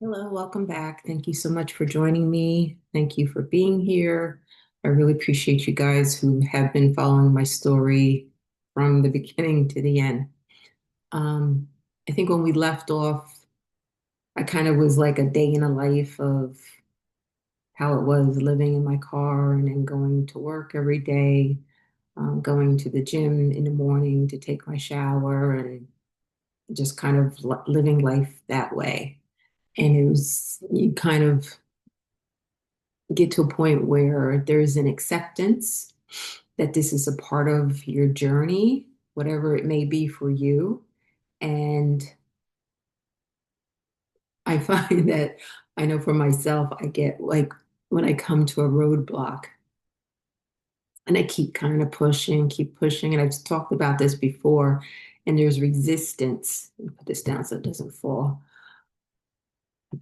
Hello, welcome back. Thank you so much for joining me. Thank you for being here. I really appreciate you guys who have been following my story from the beginning to the end. Um, I think when we left off, I kind of was like a day in a life of how it was living in my car and then going to work every day, going to the gym in the morning to take my shower and just kind of living life that way. And it was you kind of get to a point where there's an acceptance that this is a part of your journey, whatever it may be for you. And I find that I know for myself, I get like when I come to a roadblock and I keep pushing. And I've talked about this before, and there's resistance. Let me put this down so it doesn't fall.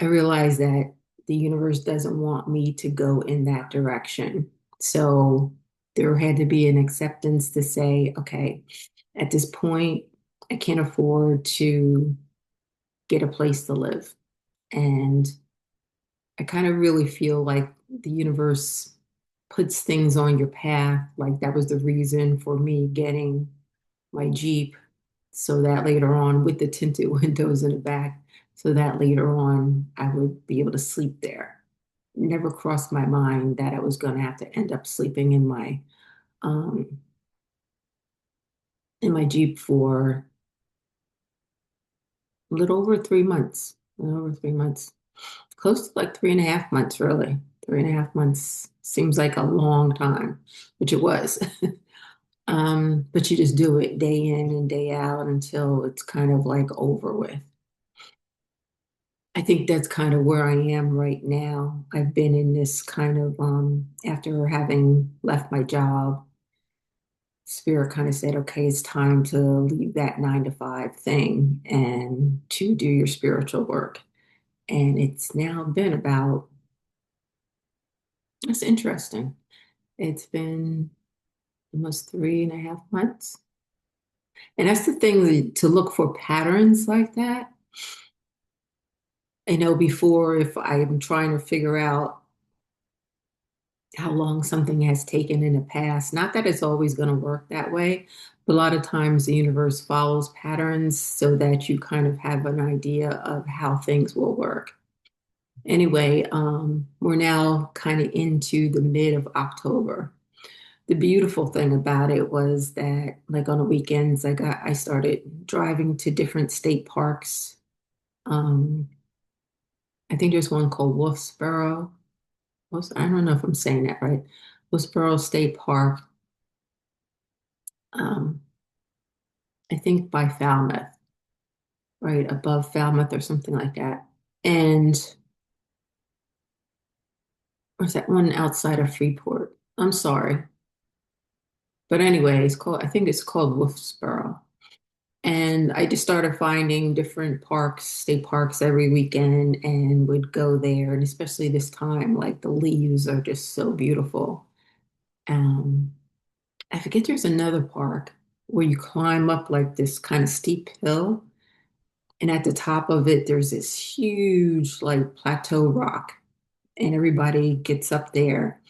I realize that the universe doesn't want me to go in that direction. So there had to be an acceptance to say, okay, at this point, I can't afford to get a place to live. And I kind of really feel like the universe puts things on your path. Like that was the reason for me getting my Jeep so that later on, with the tinted windows in the back, so that later on I would be able to sleep there. Never crossed my mind that I was going to have to end up sleeping um, in my Jeep for a little over 3 months. A little over 3 months, close to like 3.5 months, really. 3.5 months seems like a long time, which it was. But you just do it day in and day out until it's kind of like over with. I think that's kind of where I am right now. I've been in this kind of, after having left my job, Spirit kind of said, okay, it's time to leave that 9 to 5 thing and to do your spiritual work. And it's now been about, it's interesting. It's been almost 3.5 months. And that's the thing to look for patterns like that. I know before, if I'm trying to figure out how long something has taken in the past. Not that it's always going to work that way, but a lot of times the universe follows patterns so that you kind of have an idea of how things will work. Anyway, we're now kind of into the mid of October. The beautiful thing about it was that, like on the weekends, I started driving to different state parks. Um, I think there's one called I don't know if I'm saying that right. Wolfsboro State Park, um, I think by Falmouth, right above Falmouth or something like that. And where's that one outside of Freeport? I'm sorry. But anyway, I think it's called Wolfsboro. And I just started finding different parks, state parks every weekend and would go there. And especially this time, like the leaves are just so beautiful. Um, I forget there's another park where you climb up like this kind of steep hill. And at the top of it, there's this huge like plateau rock. And everybody gets up there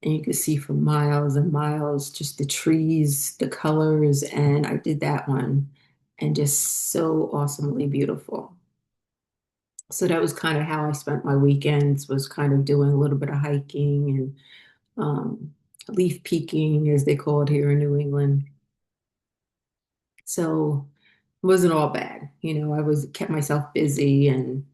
and you can see for miles and miles just the trees, the colors. And I did that one and just so awesomely beautiful. So that was kind of how I spent my weekends, was kind of doing a little bit of hiking and leaf peeking, as they call it here in New England. So it wasn't all bad. I was kept myself busy and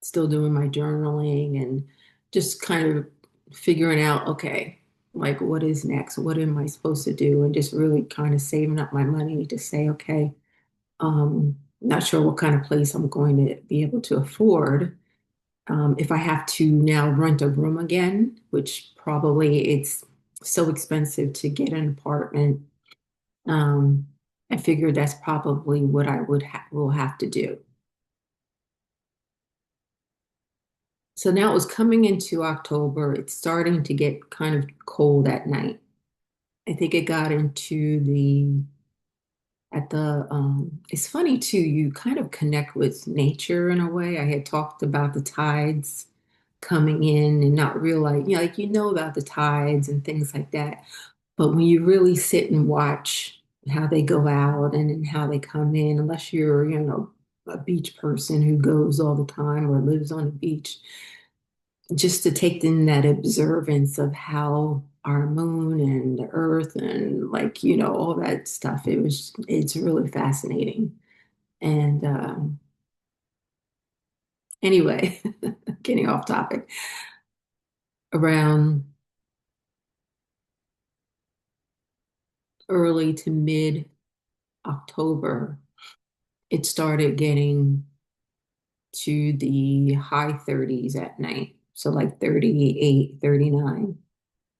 still doing my journaling and just kind of figuring out, okay, like what is next? What am I supposed to do? And just really kind of saving up my money to say, okay, not sure what kind of place I'm going to be able to afford. If I have to now rent a room again, which probably it's so expensive to get an apartment, um, I figured that's probably what I will have to do. So now it was coming into October. It's starting to get kind of cold at night. I think it got into the at the it's funny too, you kind of connect with nature in a way. I had talked about the tides coming in and not realize, like you know about the tides and things like that. But when you really sit and watch how they go out and how they come in, unless you're, a beach person who goes all the time or lives on the beach, just to take in that observance of how our moon and the earth and like, all that stuff, it's really fascinating. And anyway, getting off topic, around early to mid October, it started getting to the high 30s at night. So like 38, 39.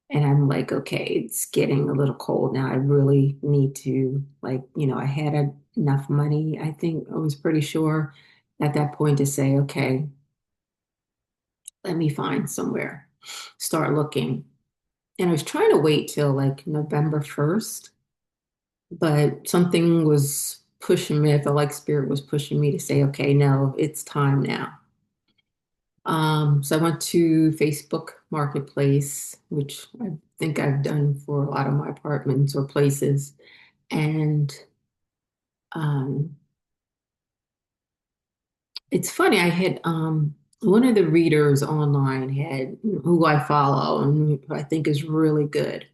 And I'm like, okay, it's getting a little cold now. I really need to, like, I had enough money. I think I was pretty sure at that point to say, okay, let me find somewhere, start looking. And I was trying to wait till like November 1st, but something was pushing me. I felt like spirit was pushing me to say, okay, no, it's time now. So I went to Facebook Marketplace, which I think I've done for a lot of my apartments or places. And um, it's funny, I had one of the readers online had who I follow and who I think is really good.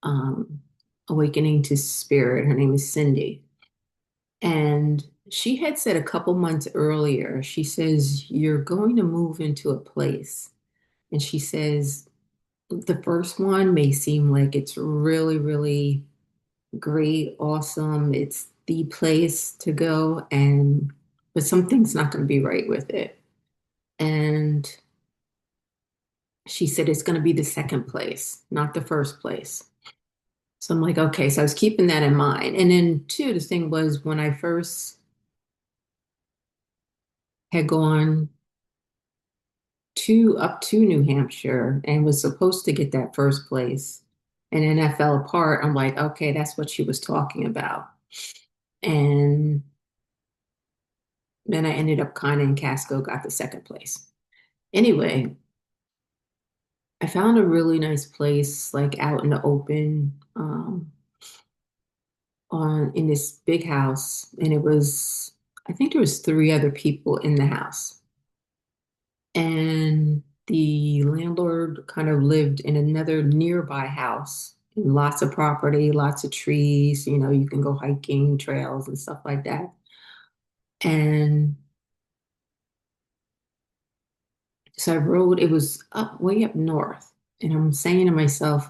Um, Awakening to Spirit. Her name is Cindy. And she had said a couple months earlier, she says, you're going to move into a place. And she says, the first one may seem like it's really, really great, awesome. It's the place to go, but something's not going to be right with it. And she said it's going to be the second place, not the first place. So I'm like, okay, so I was keeping that in mind. And then two, the thing was when I first had gone up to New Hampshire and was supposed to get that first place. And then that fell apart. I'm like, okay, that's what she was talking about. And then I ended up kind of in Casco, got the second place. Anyway, I found a really nice place, like out in the open, on in this big house, and I think there was three other people in the house, and the landlord kind of lived in another nearby house. Lots of property, lots of trees, you can go hiking, trails, and stuff like that. And so I rode, it was up way up north. And I'm saying to myself,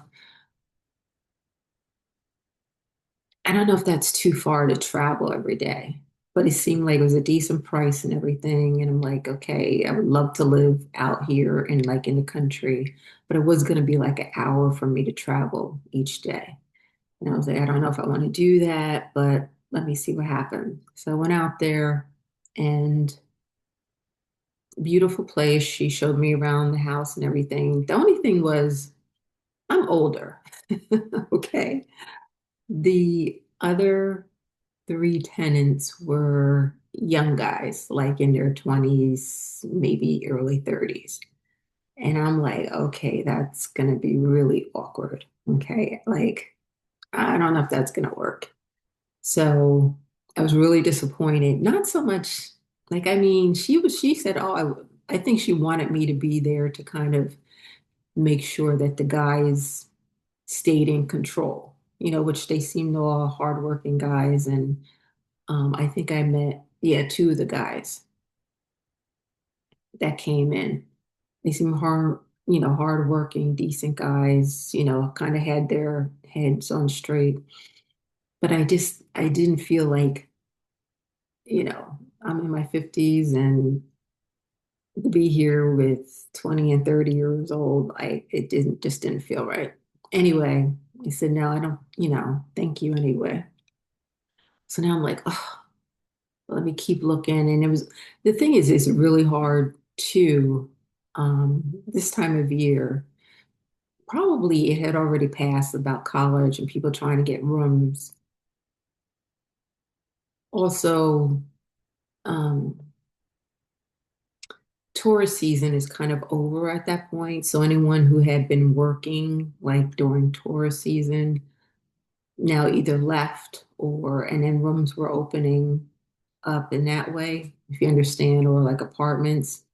I don't know if that's too far to travel every day, but it seemed like it was a decent price and everything. And I'm like, okay, I would love to live out here and like in the country, but it was going to be like an hour for me to travel each day. And I was like, I don't know if I want to do that, but let me see what happens. So I went out there and beautiful place. She showed me around the house and everything. The only thing was I'm older. Okay. The other three tenants were young guys, like in their 20s, maybe early 30s. And I'm like, okay, that's going to be really awkward. Okay. Like, I don't know if that's going to work. So I was really disappointed. Not so much, like, I mean, she said, oh, I think she wanted me to be there to kind of make sure that the guys stayed in control, which they seemed all hardworking guys. And I think I met, yeah, two of the guys that came in. They seem hardworking, decent guys, kind of had their heads on straight. But I didn't feel like, I'm in my 50s and to be here with 20 and 30 years old, it didn't feel right. Anyway, I said, no, I don't, thank you anyway. So now I'm like, oh, let me keep looking. And the thing is, it's really hard to, this time of year, probably it had already passed about college and people trying to get rooms. Also, um, tourist season is kind of over at that point. So anyone who had been working like during tourist season now either left or, and then rooms were opening up in that way, if you understand, or like apartments.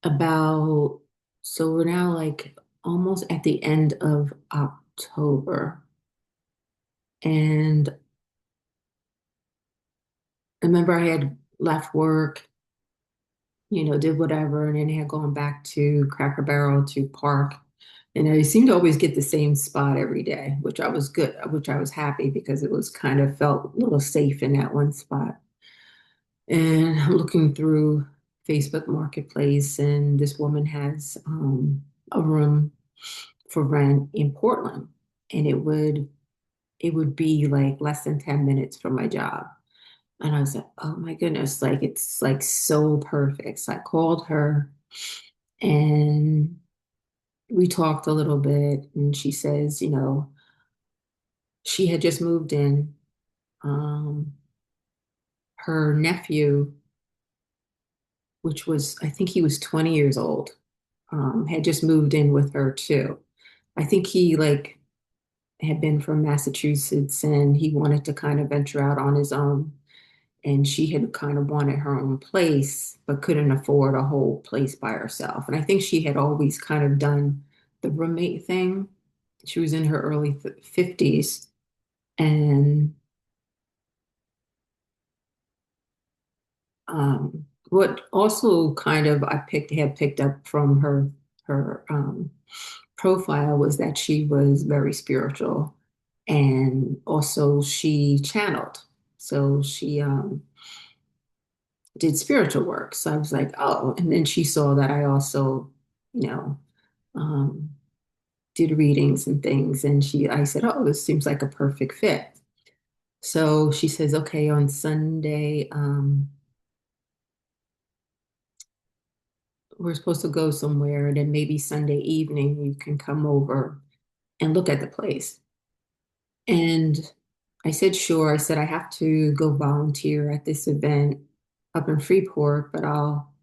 About, so we're now like almost at the end of October. And I remember I had left work, did whatever, and then had gone back to Cracker Barrel to park. And I seemed to always get the same spot every day, which I was good, which I was happy because it was kind of felt a little safe in that one spot. And I'm looking through Facebook Marketplace, and this woman has a room for rent in Portland, and it would be like less than 10 minutes from my job. And I was like, oh my goodness, like it's like so perfect. So I called her and we talked a little bit, and she says, she had just moved in. Um, Her nephew, which was, I think he was 20 years old, had just moved in with her too. I think he like had been from Massachusetts and he wanted to kind of venture out on his own. And she had kind of wanted her own place, but couldn't afford a whole place by herself. And I think she had always kind of done the roommate thing. She was in her early 50s. And what also kind of I had picked up from her profile was that she was very spiritual, and also she channeled. So she did spiritual work. So I was like, oh, and then she saw that I also, you know, um, did readings and things. And I said, oh, this seems like a perfect fit. So she says, okay, on Sunday, we're supposed to go somewhere, and then maybe Sunday evening you can come over and look at the place. And I said, sure. I said, I have to go volunteer at this event up in Freeport, but I'll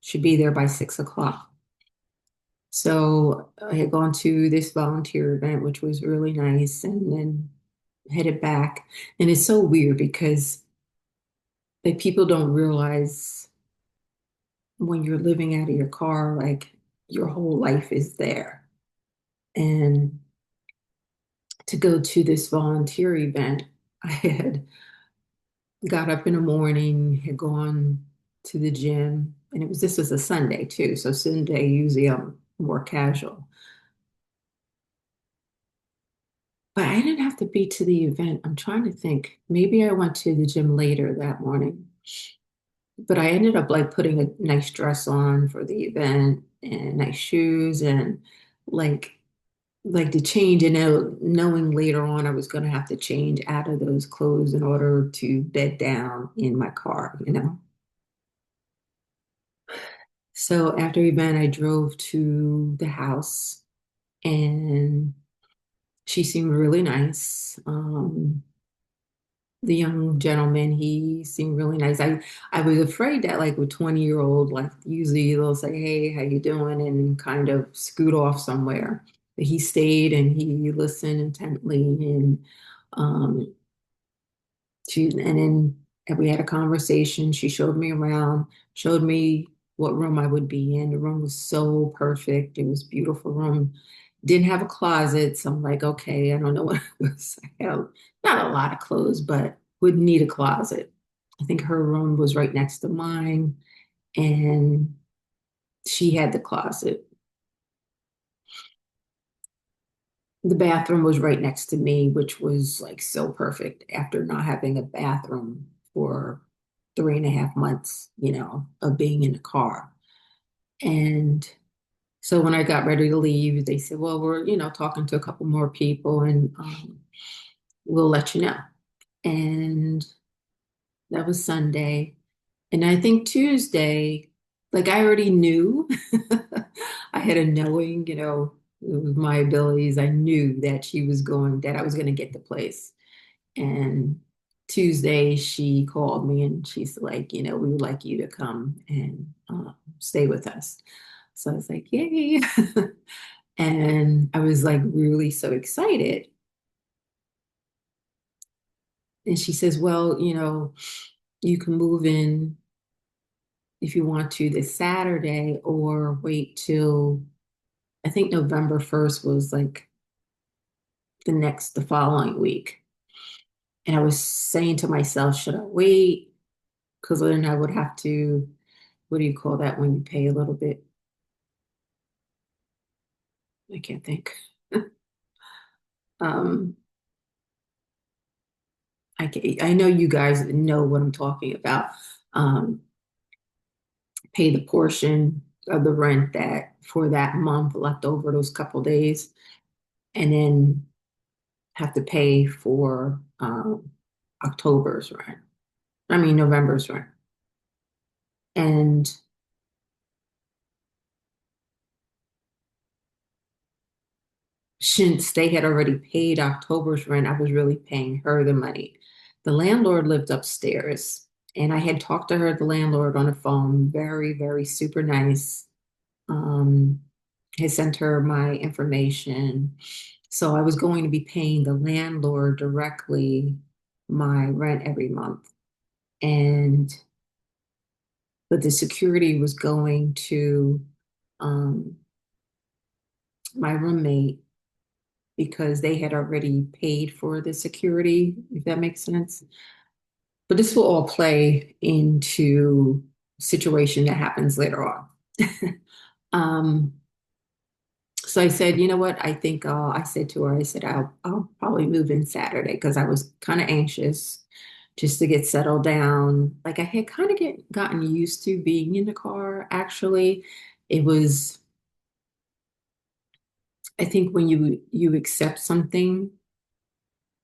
should be there by 6 o'clock. So I had gone to this volunteer event, which was really nice, and then headed back. And it's so weird because like people don't realize when you're living out of your car, like your whole life is there. And to go to this volunteer event, I had got up in the morning, had gone to the gym, and this was a Sunday too. So Sunday usually I'm more casual. But I didn't have to be to the event. I'm trying to think. Maybe I went to the gym later that morning. But I ended up like putting a nice dress on for the event and nice shoes and like to change, and knowing later on I was going to have to change out of those clothes in order to bed down in my car. So after event, I drove to the house, and she seemed really nice. The young gentleman, he seemed really nice. I was afraid that like with 20-year-old, like usually they'll say, hey, how you doing? And kind of scoot off somewhere. But he stayed and he listened intently, and um and we had a conversation. She showed me around, showed me what room I would be in. The room was so perfect. It was a beautiful room. Didn't have a closet, so I'm like, okay, I don't know what it was. I had not a lot of clothes, but would need a closet. I think her room was right next to mine, and she had the closet. The bathroom was right next to me, which was like so perfect after not having a bathroom for 3.5 months, of being in the car. And so when I got ready to leave, they said, well, we're, talking to a couple more people, and we'll let you know. And that was Sunday. And I think Tuesday, like I already knew, I had a knowing, with my abilities. I knew that I was going to get the place. And Tuesday, she called me and she's like, we would like you to come and stay with us. So I was like, yay. And I was like really so excited. And she says, well, you can move in if you want to this Saturday or wait till I think November 1st was like the following week. And I was saying to myself, should I wait? Because then I would have to, what do you call that when you pay a little bit? I can't think. Um, I know you guys know what I'm talking about. Um, Pay the portion of the rent that for that month left over those couple days, and then have to pay for October's rent. I mean November's rent. And since they had already paid October's rent, I was really paying her the money. The landlord lived upstairs, and I had talked to her, the landlord, on the phone, very, very super nice. Um, had sent her my information. So I was going to be paying the landlord directly my rent every month. And but the security was going to um, my roommate because they had already paid for the security, if that makes sense. But this will all play into situation that happens later on. um, so I said, you know what? I think I said to her, I said, I'll probably move in Saturday because I was kind of anxious just to get settled down. Like I had kind of gotten used to being in the car, actually. It was, I think when you accept something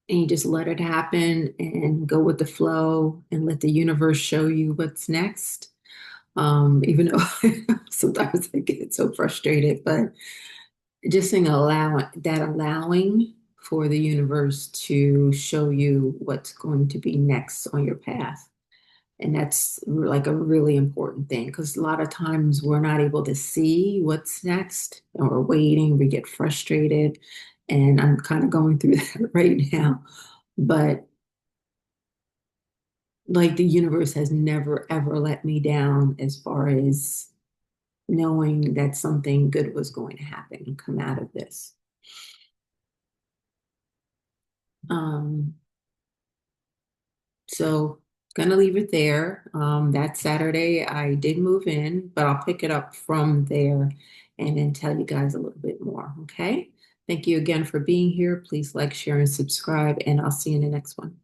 and you just let it happen and go with the flow and let the universe show you what's next. Even though sometimes I get so frustrated, but just in allowing for the universe to show you what's going to be next on your path. And that's like a really important thing because a lot of times we're not able to see what's next and we're waiting, we get frustrated. And I'm kind of going through that right now. But like the universe has never, ever let me down as far as knowing that something good was going to happen and come out of this. Um, So gonna leave it there. That Saturday I did move in, but I'll pick it up from there and then tell you guys a little bit more. Okay. Thank you again for being here. Please like, share, and subscribe, and I'll see you in the next one.